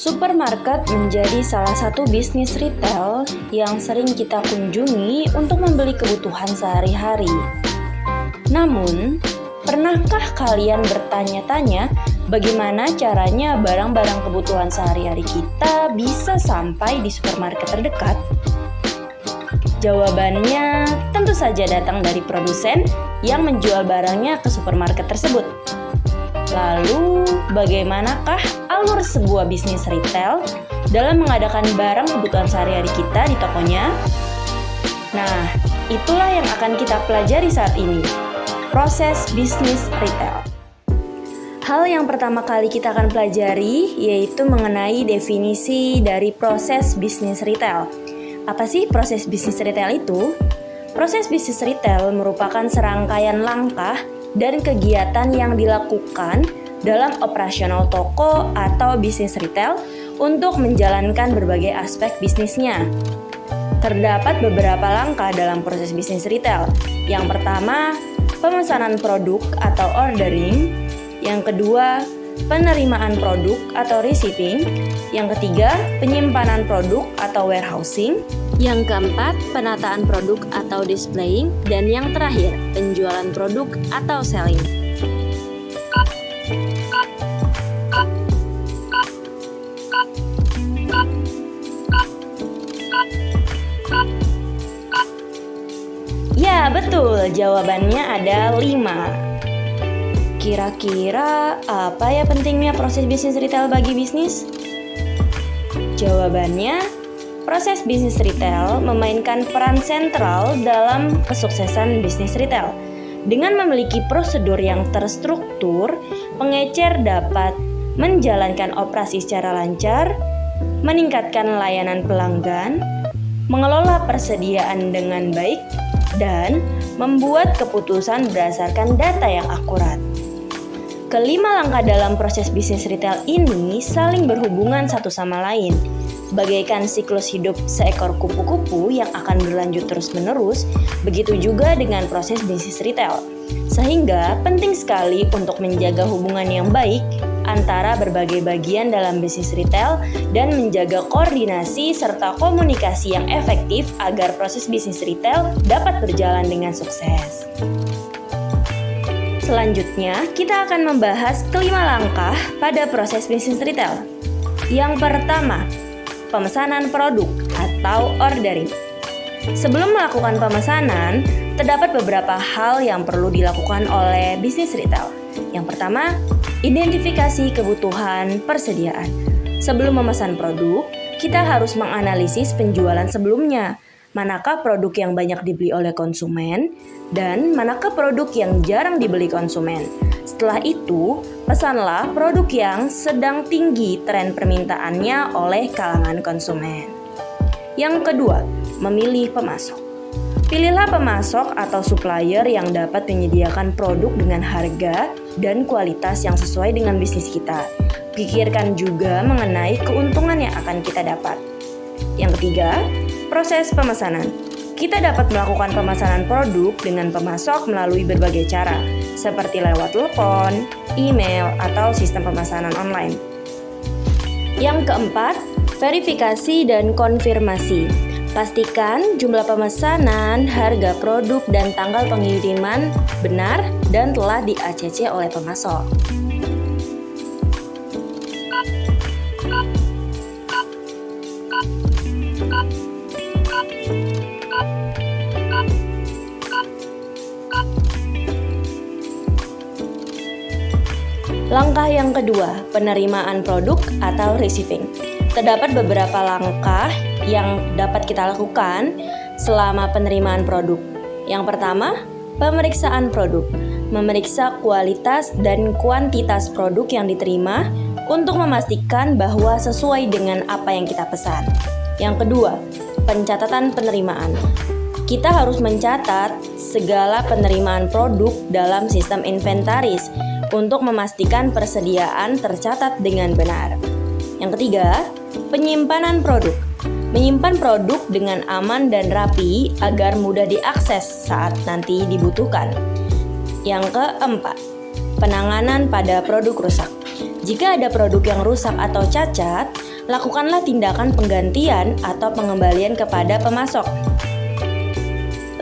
Supermarket menjadi salah satu bisnis retail yang sering kita kunjungi untuk membeli kebutuhan sehari-hari. Namun, pernahkah kalian bertanya-tanya bagaimana caranya barang-barang kebutuhan sehari-hari kita bisa sampai di supermarket terdekat? Jawabannya tentu saja datang dari produsen yang menjual barangnya ke supermarket tersebut. Lalu, bagaimanakah alur sebuah bisnis retail dalam mengadakan barang kebutuhan sehari-hari kita di tokonya? Nah, itulah yang akan kita pelajari saat ini, proses bisnis retail. Hal yang pertama kali kita akan pelajari yaitu mengenai definisi dari proses bisnis retail. Apa sih proses bisnis retail itu? Proses bisnis retail merupakan serangkaian langkah dan kegiatan yang dilakukan dalam operasional toko atau bisnis retail untuk menjalankan berbagai aspek bisnisnya. Terdapat beberapa langkah dalam proses bisnis retail. Yang pertama, pemesanan produk atau ordering. Yang kedua, penerimaan produk atau receiving. Yang ketiga, penyimpanan produk atau warehousing. Yang keempat, penataan produk atau displaying. Dan yang terakhir, penjualan produk atau selling. Ya, betul. Jawabannya ada 5. Kira-kira apa ya pentingnya proses bisnis retail bagi bisnis? Jawabannya, proses bisnis retail memainkan peran sentral dalam kesuksesan bisnis retail. Dengan memiliki prosedur yang terstruktur, pengecer dapat menjalankan operasi secara lancar, meningkatkan layanan pelanggan, mengelola persediaan dengan baik, dan membuat keputusan berdasarkan data yang akurat. Kelima langkah dalam proses bisnis retail ini saling berhubungan satu sama lain, bagaikan siklus hidup seekor kupu-kupu yang akan berlanjut terus-menerus, begitu juga dengan proses bisnis retail. Sehingga penting sekali untuk menjaga hubungan yang baik antara berbagai bagian dalam bisnis retail dan menjaga koordinasi serta komunikasi yang efektif agar proses bisnis retail dapat berjalan dengan sukses. Selanjutnya, kita akan membahas kelima langkah pada proses bisnis retail. Yang pertama, pemesanan produk atau ordering. Sebelum melakukan pemesanan, terdapat beberapa hal yang perlu dilakukan oleh bisnis retail. Yang pertama, identifikasi kebutuhan persediaan. Sebelum memesan produk, kita harus menganalisis penjualan sebelumnya. Manakah produk yang banyak dibeli oleh konsumen dan manakah produk yang jarang dibeli konsumen. Setelah itu, pesanlah produk yang sedang tinggi tren permintaannya oleh kalangan konsumen. Yang kedua, memilih pemasok. Pilihlah pemasok atau supplier yang dapat menyediakan produk dengan harga dan kualitas yang sesuai dengan bisnis kita. Pikirkan juga mengenai keuntungan yang akan kita dapat. Yang ketiga, proses pemesanan. Kita dapat melakukan pemesanan produk dengan pemasok melalui berbagai cara, seperti lewat telepon, email, atau sistem pemesanan online. Yang keempat, verifikasi dan konfirmasi. Pastikan jumlah pemesanan, harga produk, dan tanggal pengiriman benar dan telah di-ACC oleh pemasok. Langkah yang kedua, penerimaan produk atau receiving. Terdapat beberapa langkah yang dapat kita lakukan selama penerimaan produk. Yang pertama, pemeriksaan produk. Memeriksa kualitas dan kuantitas produk yang diterima untuk memastikan bahwa sesuai dengan apa yang kita pesan. Yang kedua, pencatatan penerimaan. Kita harus mencatat segala penerimaan produk dalam sistem inventaris untuk memastikan persediaan tercatat dengan benar. Yang ketiga, penyimpanan produk. Menyimpan produk dengan aman dan rapi agar mudah diakses saat nanti dibutuhkan. Yang keempat, penanganan pada produk rusak. Jika ada produk yang rusak atau cacat, lakukanlah tindakan penggantian atau pengembalian kepada pemasok.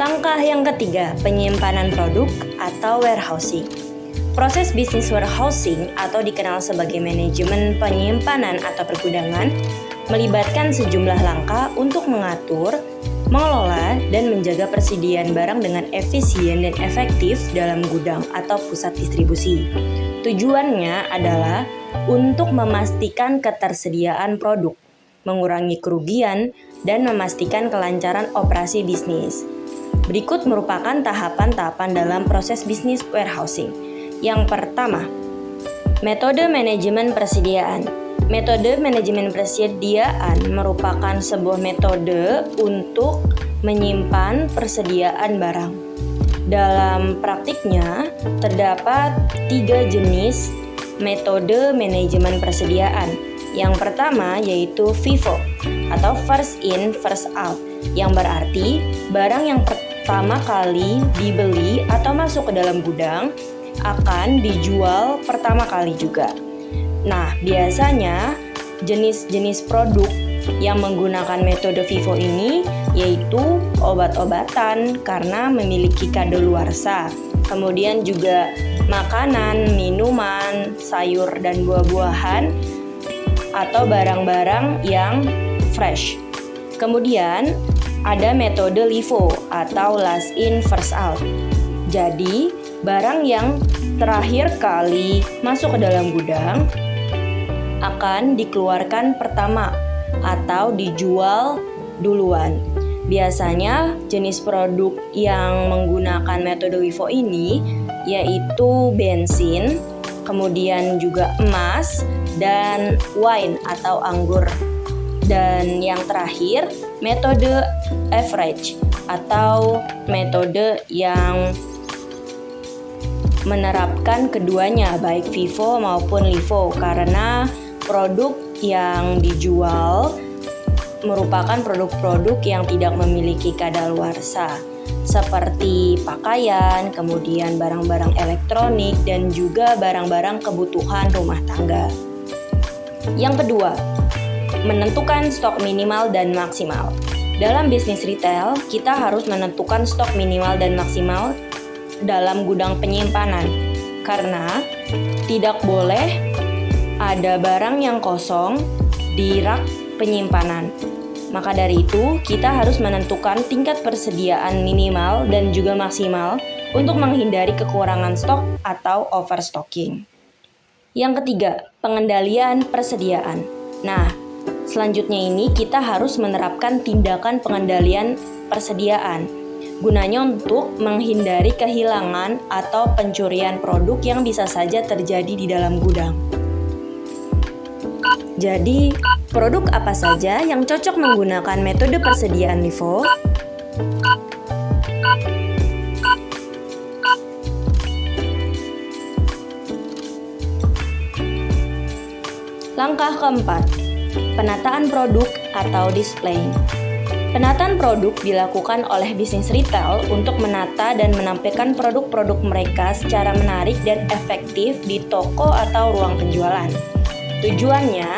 Langkah yang ketiga, penyimpanan produk atau warehousing. Proses bisnis warehousing atau dikenal sebagai manajemen penyimpanan atau pergudangan melibatkan sejumlah langkah untuk mengatur, mengelola, dan menjaga persediaan barang dengan efisien dan efektif dalam gudang atau pusat distribusi. Tujuannya adalah untuk memastikan ketersediaan produk, mengurangi kerugian, dan memastikan kelancaran operasi bisnis. Berikut merupakan tahapan-tahapan dalam proses bisnis warehousing. Yang pertama, metode manajemen persediaan. Metode manajemen persediaan merupakan sebuah metode untuk menyimpan persediaan barang. Dalam praktiknya, terdapat 3 jenis metode manajemen persediaan. Yang pertama yaitu FIFO atau first in, first out, yang berarti barang yang pertama kali dibeli atau masuk ke dalam gudang akan dijual pertama kali juga. Nah, biasanya jenis-jenis produk yang menggunakan metode FIFO ini yaitu obat-obatan karena memiliki kadaluarsa. Kemudian juga makanan, minuman, sayur dan buah-buahan atau barang-barang yang fresh. Kemudian ada metode LIFO atau last in first out. Jadi, barang yang terakhir kali masuk ke dalam gudang akan dikeluarkan pertama atau dijual duluan. Biasanya jenis produk yang menggunakan metode LIFO ini yaitu bensin, kemudian juga emas, dan wine atau anggur. Dan yang terakhir, metode average atau metode yang menerapkan keduanya baik FIFO maupun LIFO karena produk yang dijual merupakan produk-produk yang tidak memiliki kadaluarsa seperti pakaian, kemudian barang-barang elektronik dan juga barang-barang kebutuhan rumah tangga. Yang kedua, menentukan stok minimal dan maksimal. Dalam bisnis retail, kita harus menentukan stok minimal dan maksimal dalam gudang penyimpanan karena tidak boleh ada barang yang kosong di rak penyimpanan. Maka dari itu, kita harus menentukan tingkat persediaan minimal dan juga maksimal untuk menghindari kekurangan stok atau overstocking. Yang ketiga, pengendalian persediaan. Nah, selanjutnya ini kita harus menerapkan tindakan pengendalian persediaan. Gunanya untuk menghindari kehilangan atau pencurian produk yang bisa saja terjadi di dalam gudang. Jadi, produk apa saja yang cocok menggunakan metode persediaan LIFO? Langkah keempat, penataan produk atau display. Penataan produk dilakukan oleh bisnis retail untuk menata dan menampilkan produk-produk mereka secara menarik dan efektif di toko atau ruang penjualan. Tujuannya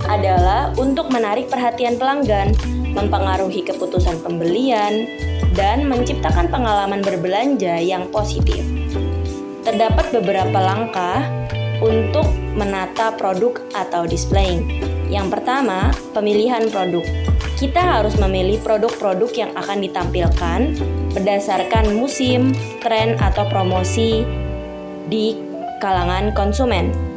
adalah untuk menarik perhatian pelanggan, mempengaruhi keputusan pembelian, dan menciptakan pengalaman berbelanja yang positif. Terdapat beberapa langkah untuk menata produk atau displaying. Yang pertama, pemilihan produk. Kita harus memilih produk-produk yang akan ditampilkan berdasarkan musim, tren, atau promosi di kalangan konsumen.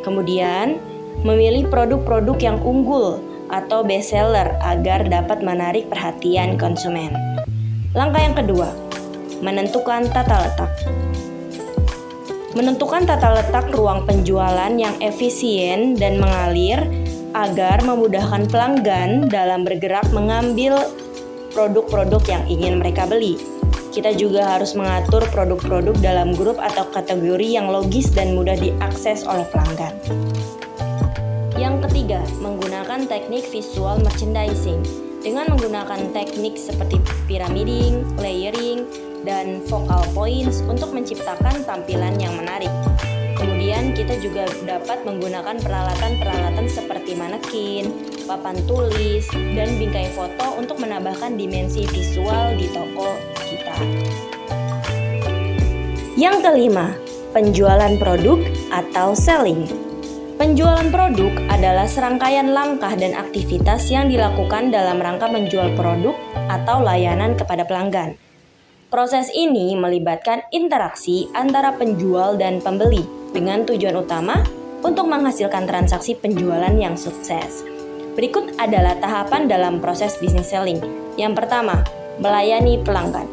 Kemudian, memilih produk-produk yang unggul atau best seller agar dapat menarik perhatian konsumen. Langkah yang kedua, menentukan tata letak. Menentukan tata letak ruang penjualan yang efisien dan mengalir agar memudahkan pelanggan dalam bergerak mengambil produk-produk yang ingin mereka beli. Kita juga harus mengatur produk-produk dalam grup atau kategori yang logis dan mudah diakses oleh pelanggan. Yang ketiga, menggunakan teknik visual merchandising. Dengan menggunakan teknik seperti pyramiding, layering, dan focal points untuk menciptakan tampilan yang menarik. Kemudian kita juga dapat menggunakan peralatan-peralatan seperti manekin, papan tulis, dan bingkai foto untuk menambahkan dimensi visual di toko kita. Yang kelima, penjualan produk atau selling. Penjualan produk adalah serangkaian langkah dan aktivitas yang dilakukan dalam rangka menjual produk atau layanan kepada pelanggan. Proses ini melibatkan interaksi antara penjual dan pembeli dengan tujuan utama untuk menghasilkan transaksi penjualan yang sukses. Berikut adalah tahapan dalam proses business selling. Yang pertama, melayani pelanggan.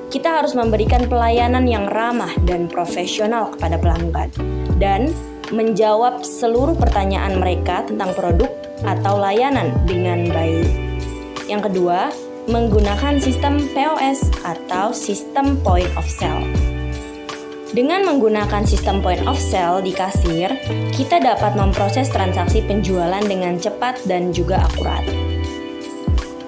Kita harus memberikan pelayanan yang ramah dan profesional kepada pelanggan dan menjawab seluruh pertanyaan mereka tentang produk atau layanan dengan baik. Yang kedua, menggunakan sistem POS atau sistem point of sale. Dengan menggunakan sistem point of sale di kasir, kita dapat memproses transaksi penjualan dengan cepat dan juga akurat.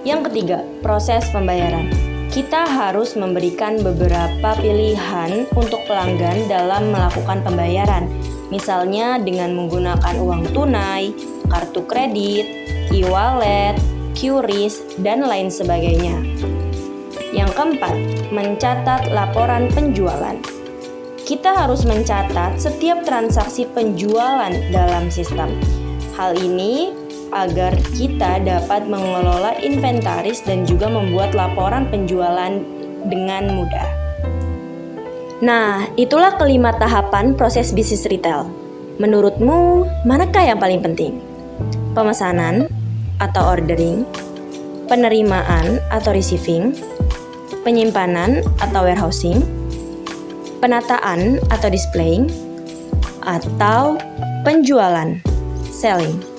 Yang ketiga, proses pembayaran. Kita harus memberikan beberapa pilihan untuk pelanggan dalam melakukan pembayaran, misalnya dengan menggunakan uang tunai, kartu kredit, e-wallet, QRIS, dan lain sebagainya. Yang keempat, mencatat laporan penjualan. Kita harus mencatat setiap transaksi penjualan dalam sistem. Hal ini agar kita dapat mengelola inventaris dan juga membuat laporan penjualan dengan mudah. Nah, itulah kelima tahapan proses bisnis retail. Menurutmu, manakah yang paling penting? Pemesanan atau ordering, penerimaan atau receiving, penyimpanan atau warehousing, penataan atau displaying, atau penjualan, selling.